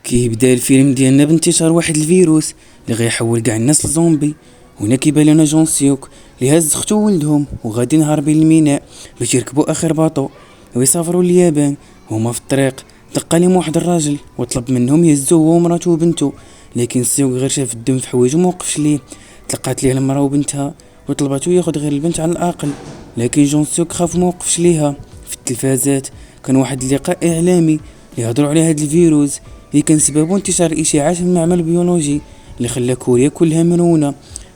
كيبدا الفيلم ديالنا بانتشار واحد الفيروس اللي غيحول كاع الناس لزومبي. هنا كيبان لنا جون سيوك اللي هز ختو وولدهم وغاديين هاربين للميناء باش يركبوا اخر باطو ويسافروا لليابان. هما في الطريق دق لهم واحد الراجل وطلب منهم يهزوه هو ومراته وبنته، لكن سيوك غير شاف الدم في حوايجو موقفش ليه. تلقات ليه المراه وبنتها وطلباتو ياخد غير البنت على الاقل، لكن جون سيوك خاف موقفش ليها. في التلفازات كان واحد اللقاء اعلامي يهضروا على هاد الفيروس اللي كان سببه انتشار الاشاعات في المعمل البيولوجي اللي خلى كوريا كلها مرونه،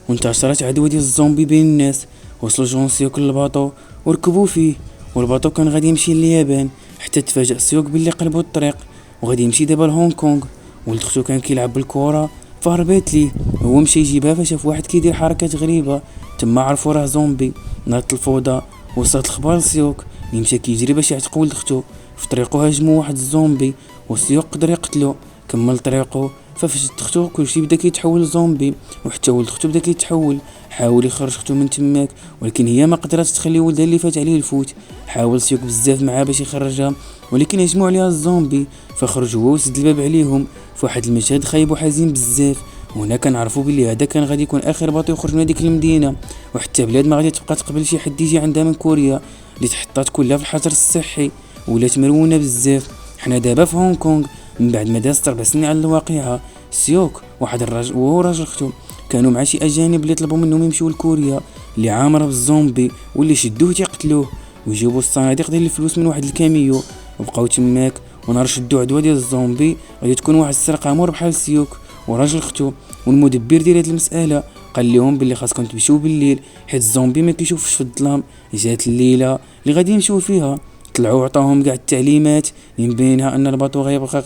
وانتشرت عدوى ديال الزومبي بين الناس. وصلوا جون سيوك للباطو وركبوا فيه، والباطو كان غادي يمشي لليابان، حتى تفاجأ سيوك باللي قلبوا الطريق وغادي يمشي دابا لهونغ كونغ. ولد ختو كان كيلعب بالكره فهربات ليه، هو مشى يجيبها فشاف واحد كيدير حركات غريبه، تما عرفوا راه زومبي. نهار الفوضى وصلت الخبر لسيوك اللي مشى كيجري باش يعتق ولد ختو. في طريقه هاجموا واحد الزومبي وسيوك قدر يقتلو. كمل طريقه ففاش ختو كلشي بدا كيتحول لزومبي، وحتى ولد ختو بدا كيتحول. حاول يخرج ختو من تماك ولكن هي ما قدرتش تخلي ولدها اللي فات عليه الفوت. حاول سيوك بزاف معاه باش يخرجها ولكن هجموا عليها الزومبي، فخرج هو وسد الباب عليهم في واحد المشهد خايب وحزين بزاف. وهنا كنعرفوا بلي هذا كان غادي يكون اخر باطو يخرج من هذيك المدينه، وحتى بلاد ما غادي تبقى تقبل شي حد يجي عندها من كوريا اللي تحطات كلها في الحجر الصحي ولات مرونه بزاف. حنا دابا في هونغ كونغ من بعد ما دازت 4 سنين على الواقعه. سيوك واحد الراجل وهو راجل ختو كانوا مع شي اجانب اللي طلبوا منهم يمشيو لكوريا اللي عامره بالزومبي واللي شدوه تيقتلوه ويجيبوا الصناديق ديال الفلوس من واحد الكاميو وبقاو تماك. ونهار شدوا عدوى ديال الزومبي غادي تكون واحد السرقه مور بحال سيوك وراجل ختو. والمدبر ديال هاد المساله قال لهم باللي خاصكم تمشيو بالليل حيت الزومبي ما كيشوفش في الظلام. جات الليله اللي غادي يمشيو فيها، طلعوا وعطاهم كاع التعليمات من بينها ان الباطو غيبقى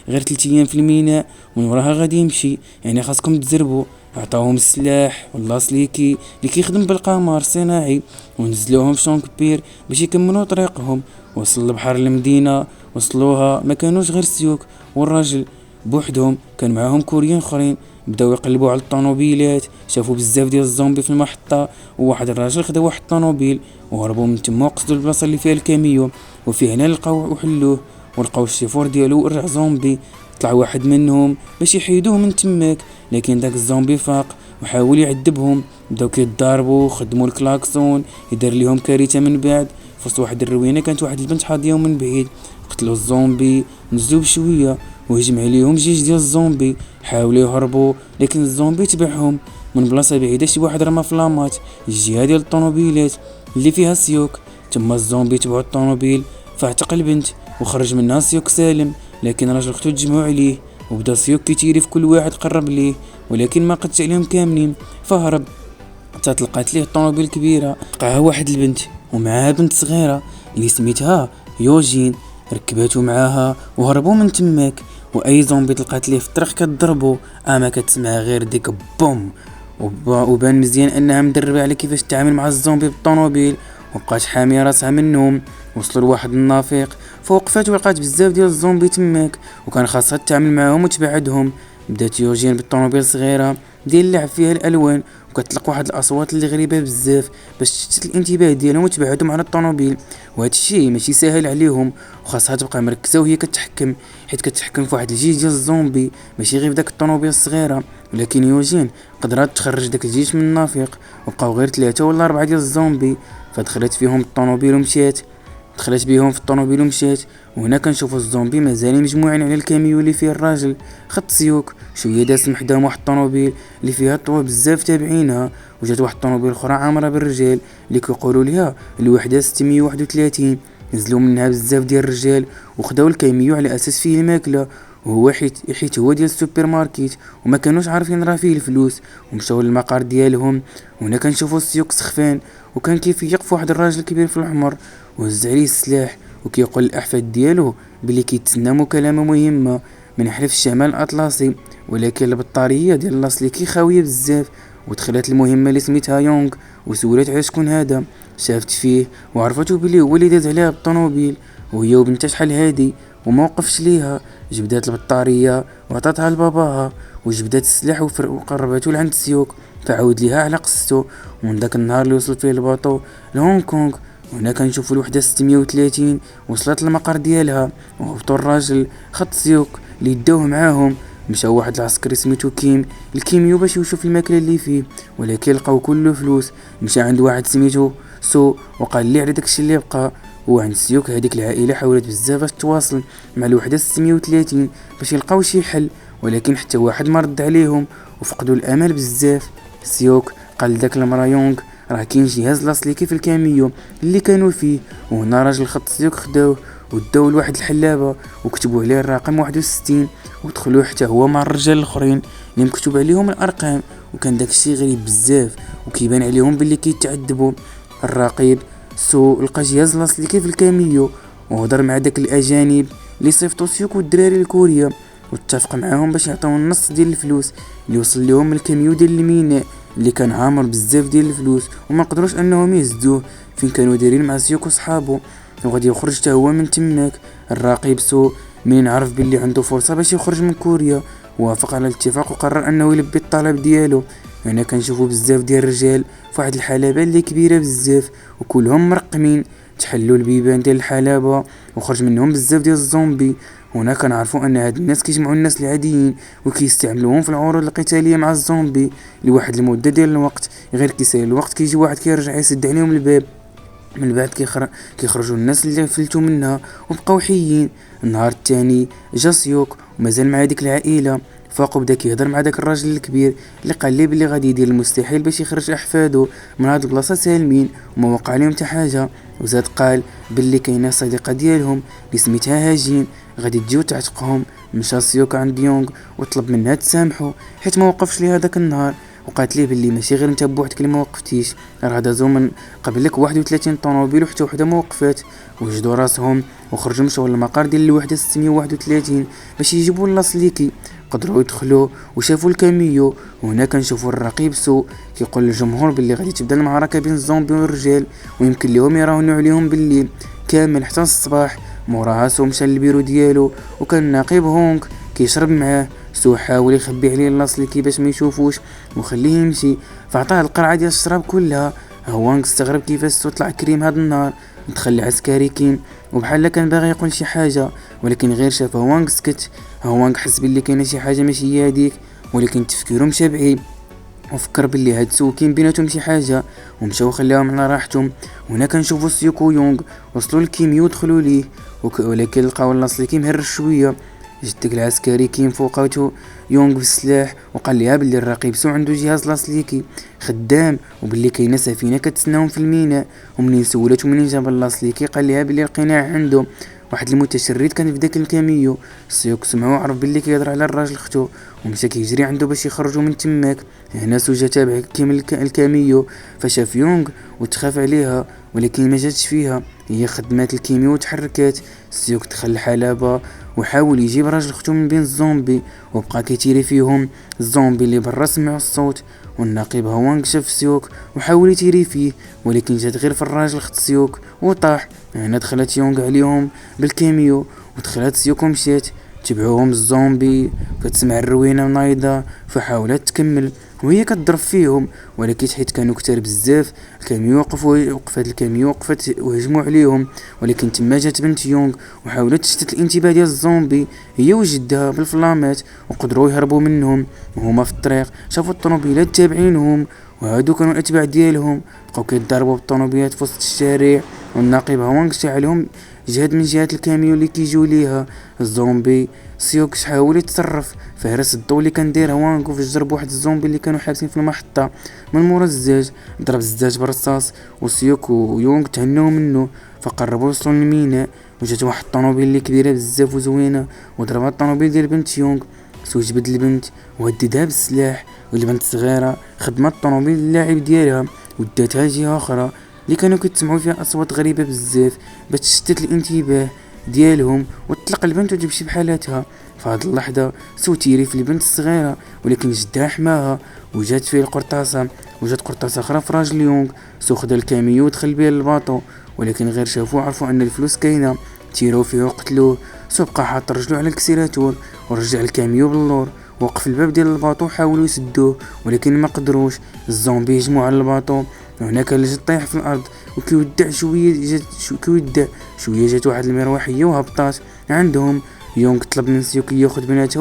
غير 3 ايام في الميناء ومن وراها غادي يمشي، يعني خاصكم تزربوا. عطاوهم السلاح واللاسليكي اللي كيخدم بالقمر الصناعي ونزلوهم في شون كبير باش يكملوا طريقهم. وصل البحر المدينه وصلوها ما كانوش غير سيوك والراجل بوحدهم، كان معاهم كوريين اخرين. بداو يقلبوا على الطونوبيلات، شافوا بزاف ديال الزومبي في المحطه، وواحد الراجل خدا واحد الطونوبيل وهربوا من تما وقصدوا البلاصه اللي فيها الكاميو. وفي هنا لقاو وحلوه ولقاو الشيفور ديالو ورجع زومبي. طلع واحد منهم باش يحيدوه من تماك لكن داك الزومبي فاق وحاول يعذبهم. بداو كيتضاربوا خدموا الكلاكسون يدير ليهم كارثه. من بعد فوسط واحد الروينه كانت واحد البنت حاضيه من بعيد، قتلوا الزومبي نزلوا بشويه وهجم عليهم جيش ديال الزومبي. حاولوا يهربوا لكن الزومبي تبعهم من بلاصه بعيده. شي واحد رمى فلامات الجهه ديال الطونوبيلات اللي فيها سيوك، تما الزومبي تبعوا الطونوبيل فاعتق البنت وخرج منها سيوك سالم. لكن راجل ختو تجمعوا عليه وبدا سيوك كيتيري في كل واحد قرب ليه ولكن ما قدش عليهم كاملين فهرب. حتى طلقات ليه الطونوبيل كبيره لقاها واحد البنت ومعاها بنت صغيره اللي سميتها يوجين، ركباتو معاها وهربوا من تماك. واي زومبي طلقات ليه في الطريق كتضربو اما كتسمع غير ديك بوم. وبان مزيان انها مدربه على كيفاش تتعامل مع الزومبي بالطونوبيل وبقات حاميه راسها منهم. وصلوا لواحد النافق فوقفات ولقات بزاف ديال الزومبي تماك وكان خاصها تتعامل معاهم وتبعدهم. بدات يوجين بالطونوبيل صغيره ديال اللعب فيها الالوان وكتطلق واحد الاصوات اللي غريبه بزاف باش تشتت الانتباه ديالهم وتبعدهم على الطونوبيل. وهذا الشيء ماشي ساهل عليهم وخاصها تبقى مركزه وهي كتحكم حيت كتحكم في واحد الجيش ديال الزومبي ماشي غير بداك الطونوبيل الصغيره. ولكن يوجين قدرات تخرج داك الجيش من النافق وبقاو غير 3 ولا 4 ديال الزومبي. فدخلت فيهم الطونوبيل ومشات دخلت بيهم في الطونوبيل ومشات. وهنا كنشوفوا الزومبي مازالين مجموعين على الكاميو اللي فيه الراجل خط سيوك. شويه داز حداهم واحد الطونوبيل اللي فيها طوا بزاف تابعينها، وجات واحد الطونوبيل اخرى عامره بالرجال اللي كيقولوا ليها الوحده 631. نزلوا منها بزاف ديال الرجال وخداو الكاميو على اساس فيه الماكله، وهو حيت هو ديال السوبر ماركت وما كانوش عارفين راه فيه الفلوس ومشاو للمقر ديالهم. وهنا كنشوفوا السيوك سخفان وكان كيفيق في واحد الراجل كبير في العمر وهز عليه السلاح وكيقول الاحفاد ديالو بلي كيتسنى مكالمه مهمه من حلف الشمال الاطلسي، ولكن البطاريه ديال لاسليكي خاويه بزاف. ودخلت المهمه اللي سميتها يونغ وسولت على شكون هذا. شافت فيه وعرفتو بلي هو اللي داز عليها بالطونوبيل وهي وبنتها شحال هادي وما وقفش ليها. جبدات البطاريه وعطاتها لباباها وجبدات السلاح وقربته لعند سيوك فعاود ليها على قصته. ومن داك النهار اللي وصل فيه الباطو لهونغ كونغ وهنا كنشوفوا الوحده 630 وصلت للمقر ديالها وهبطوا الراجل خط سيوك اللي داوه معاهم. مشى واحد العسكري سميتو الكيميو باش يشوف الماكله اللي فيه، ولكن لقاو كله فلوس. مشى عند واحد سميتو وقال لي على داكشي اللي بقى. وعند سيوك هذيك العائله حاولت بزاف باش تواصل مع الوحده 630 باش يلقاو شي حل، ولكن حتى واحد ما رد عليهم وفقدوا الامل بزاف. سيوك قال لذاك المرا يونغ راه كاين جهاز لاسليكي في الكاميو اللي كانوا فيه. وهنا راجل خط سيوك خداوه وداو لواحد الحلابه وكتبوا عليه الرقم 61، ودخلوا حتى هو مع الرجال الاخرين اللي مكتوب عليهم الارقام. وكان داكشي غريب بزاف وكيبان عليهم باللي كيتعذبوا. الرقيب لقى جهاز لاسليكي في الكاميو وهضر مع داك الاجانب اللي صيفطوا سيوك والدراري لكوريا، واتفق معاهم باش يعطيو النص ديال الفلوس اللي وصل لهم من الكاميو ديال الميناء اللي كان عامر بزاف ديال الفلوس وما قدروش انهم يهزوه فين كانوا دايرين مع سيوك وصحابه. وغادي يخرج حتى هو من تماك. الراقب منين عرف باللي عنده فرصه باش يخرج من كوريا وافق على الاتفاق وقرر انه يلبي الطلب ديالو. هنا كنشوفوا بزاف ديال الرجال فواحد الحلبه اللي كبيره بزاف وكلهم مرقمين. تحلوا البيبان ديال الحلبه وخرج منهم بزاف ديال الزومبي. هنا كنعرفوا ان هاد الناس كيجمعوا الناس العاديين وكيستعملوهم في العروض القتاليه مع الزومبي لواحد المده ديال الوقت. غير كيسير الوقت كيجي واحد كيرجع يسد عليهم الباب. من بعد كيخرجوا الناس اللي فلتوا منها وبقاو حيين. النهار الثاني جا سيوك ومازال مع ديك العائله. فاقو بدا كيهضر مع داك الراجل الكبير اللي قال ليه بلي غادي يدير المستحيل باش يخرج احفادو من هاد البلاصه سالمين وما وقع لهم حتى حاجه. وزاد قال باللي كاينه صديقه ديالهم اللي سميتها هاجين غادي تجي وتعتقهم. مشى سيوك عند يونغ وطلب منها تسامحو حيت ما وقفش ليه هذاك النهار، وقالت ليه باللي ماشي غير انت بوحدك اللي ما وقفتيش، راه دازو من قبلك 31 طوموبيل وحتى وحده ما وقفات. وجدوا راسهم وخرجوا مشاو للمقر ديال الوحده 631 باش يجيبوا لاسليكي. قدروا يدخلوا وشافوا الكاميو. وهنا كنشوفوا الرقيب كيقول للجمهور باللي غادي تبدا المعركه بين الزومبي والرجال ويمكن لهم يراهنوا عليهم بالليل كامل حتى الصباح. موراها مشى للبيرو ديالو وكان ناقب هونغ كيشرب معاه. حاول يخبي عليه لاسليكي باش ما يشوفوش وخليه يمشي، فعطاه القرعه ديال الشراب كلها. هوانغ استغرب كيفاش طلع كريم هذا النهار. دخل العسكري وبحال كان باغي يقول شي حاجه ولكن غير شاف هوانغ سكت. هوانغ حس باللي كاينه شي حاجه ماشي هي هذيك، ولكن تفكيره مشى بعيد وفكر باللي هاد كاين بيناتهم شي حاجه ومشاو خلاهم على راحتهم. هنا كنشوفوا سيوكو يونغ وصلوا للكيميو دخلوا ليه ولكن لقاو لاسليكي مهرش شويه. جدك العسكري فوقاتو يونغ بالسلاح وقال ليها باللي الرقيب عنده جهاز لاسليكي خدام وباللي كاينه سفينه كتسناهم في الميناء. ومنين سولاتو منين جاب لاسليكي قال ليها باللي القناع عنده. واحد المتشرد كان في داك الكاميو. سيوك سمعو عرف باللي كيهضر على الراجل اختو ومشى كيجري عنده باش يخرجوا من تماك. هنا جا تابع كامل الكاميو فشاف يونغ وتخاف عليها ولكن ما جاتش فيها، هي خدمات الكيميو وتحركات. سيوك دخل الحلبة وحاول يجيب راجل اختو من بين الزومبي وبقى كيتيري فيهم. الزومبي اللي برا سمعوا الصوت والنقيب هوانغ شاف سيوك وحاول يتيري فيه ولكن جات غير في الراجل اخت سيوك وطاح. هنا دخلت يونغ عليهم بالكاميو ودخلت سيوك ومشات. تبعوهم الزومبي كتسمع الروينه نايضه فحاولت تكمل وهي كتضرب فيهم ولكن حيت كانوا كتار بزاف الكاميو وقفت الكاميو وقفت وهجموا عليهم. ولكن تما جات بنت يونغ وحاولت تشتت الانتباه ديال الزومبي هي وجدها بالفلامات وقدروا يهربوا منهم. وهما في الطريق شافوا الطوموبيلات تابعينهم وهادو كانوا الاتباع ديالهم. بقاو كيضربوا بالطوموبيلات في وسط الشارع والناقب هوانغ شعلهم جهد من جهات الكاميو اللي كيجيو ليها. الزومبي سيوك حاول يتصرف فهرس الضو اللي كان داير هوانغ وفجر بواحد الزومبي اللي كانوا حابسين في المحطه من مورا الزاج. ضرب الزاج بالرصاص وسيوك ويونغ تهناو منه فقربوا وصلوا للميناء. وجات واحد الطوموبيل اللي كبيره بزاف وزوينه وضربات الطوموبيل ديال بنت يونغ. جبد البنت وهددها بالسلاح والبنت صغيره خدمت الطوموبيل اللاعب ديالها وداتها جهه اخرى اللي كانوا كيتسمعوا فيها اصوات غريبه بزاف باش تشتت الانتباه ديالهم وتطلق البنت وتمشي بحالتها. في هذه اللحظه تيري في البنت الصغيره ولكن جدها حماها وجات فيه القرطاسه. وجات قرطاسه اخرى في راجل يونغ خد الكاميو ودخل بها للباطو ولكن غير شافوه عرفوا ان الفلوس كاينه تيراو فيه وقتلوه. بقى حاط رجلو على الكسيراتور ورجع الكاميو باللور وقف الباب ديال الباطو حاولوا يسدوه ولكن ما قدروش. الزومبي هجموا على الباطو وهناك اللي طايح في الارض وكيودع شويه جات واحد المروحيه وهبطات عندهم. يونغ طلب من سيوك ياخذ بناتها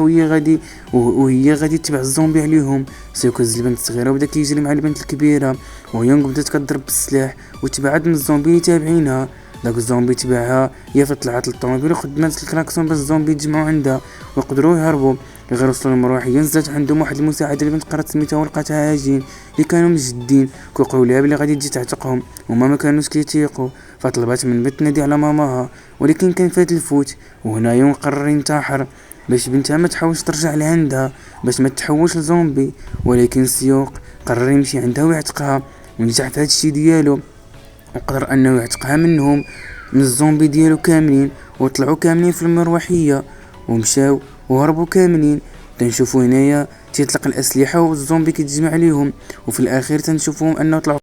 وهي غادي تتبع الزومبي عليهم. سيوك هز البنت الصغيره وبدا كيجري مع البنت الكبيره، ويونغ بدات كضرب بالسلاح وتبعد من الزومبي اللي تابعينها. داك الزومبي تبعها هي فطلعت للطوموبيل وخدمات الكلاكسون باش الزومبي يتجمعوا عندها ويقدروا يهربوا. غير وصلوا للمروحيه نزلت عندهم واحد المساعده البنت قرات سميتها ولقاتها هاجين اللي كانوا مجدين كيقولوا لها بلي غادي تجي تعتقهم، وما ما كانوش كيتيقوا. فطلبات من بنت تنادي على ماماها ولكن كان فات الفوت. وهنا يوم قرر ينتحر باش بنتها ما تحاولش ترجع لعندها باش ما تحولش لزومبي. ولكن سيوق قرر يمشي عندها ويعتقها، ونجح في هذا الشيء ديالو وقدر انه يعتقها من الزومبي ديالو كاملين. وطلعوا كاملين في المروحيه ومشاو وهربوا كاملين. تنشوفوا هنايا تيطلق الاسلحه والزومبي كيتجمع عليهم، وفي الاخير تنشوفوهم انه طلعوا